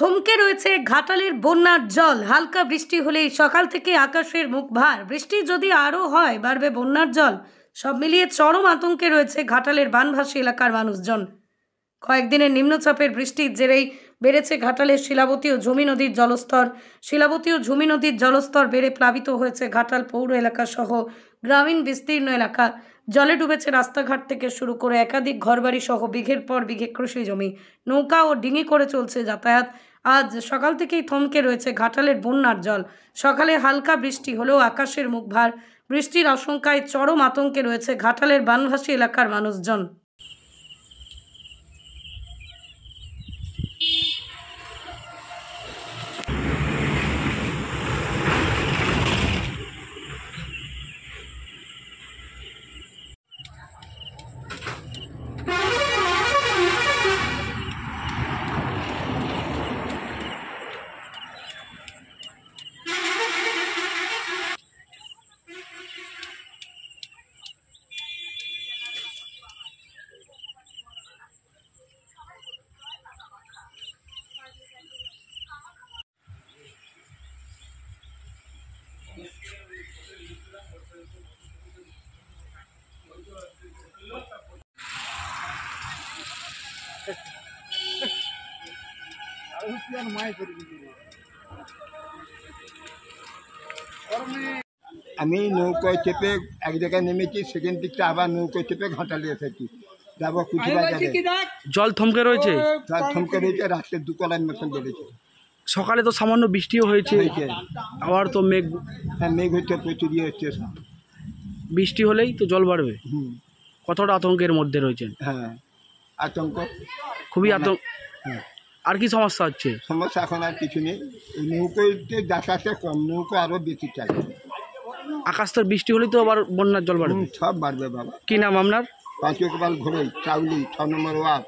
থমকে রয়েছে ঘাটালের বন্যার জল। হালকা বৃষ্টি হলেই সকাল থেকে আকাশের মুখ ভার। বৃষ্টি যদি আরও হয় বাড়বে বন্যার জল। সব মিলিয়ে চরম আতঙ্কে রয়েছে ঘাটালের বানভাসী এলাকার মানুষজন। কয়েকদিনের নিম্নচাপের বৃষ্টির জেরেই বেড়েছে ঘাটালের শিলাবতী ও ঝুমি নদীর জলস্তর। শিলাবতী ও ঝুমি নদীর জলস্তর বেড়ে প্লাবিত হয়েছে ঘাটাল পৌর এলাকা সহ গ্রামীণ বিস্তীর্ণ এলাকা। জলে ডুবেছে রাস্তাঘাট থেকে শুরু করে একাধিক ঘরবাড়ি সহ বিঘের পর বিঘে কৃষি জমি। নৌকা ও ডিঙি করে চলছে যাতায়াত। আজ সকাল থেকেই থমকে রয়েছে ঘাটালের বন্যার জল। সকালে হালকা বৃষ্টি হলেও আকাশের মুখ ভার। বৃষ্টির আশঙ্কায় চরম আতঙ্কে রয়েছে ঘাটালের বানভাসী এলাকার মানুষজন। আমি নৌকোয় চেপে এক জায়গায় নেমেছি, সেকেন্ড দিকটা আবার নৌকোয় চেপে ঘাটালে এসেছি, যাবো কুচিবাজারে। জল থমকে রয়েছে, জল থমকে রয়েছে, রাস্তার দুতলার মতন বেড়েছে। সকালে তো সামান্য বৃষ্টিও হয়েছে, আবার তো মেঘ। হ্যাঁ, মেঘ হচ্ছে, প্রচুর হচ্ছে। বৃষ্টি হলেই তো জল বাড়বে। কতটা আতঙ্কের মধ্যে রয়েছেন? হ্যাঁ, আতঙ্ক, খুবই আতঙ্ক। হ্যাঁ। আর কি সমস্যা হচ্ছে? সমস্যা এখন আর কিছু নেই, এই নৌকোতে যাতায়াতটা কম, নৌকো আরও বেশি চাই। আকাশ তো বৃষ্টি হলেই তো আবার বন্যার জল বাড়বে। সব বাড়বে বাবা। কি নাম আপনার? পাঁচ ইকবাল ঘোড়ই, চাউলি, 6 নম্বর ওয়ার্ড।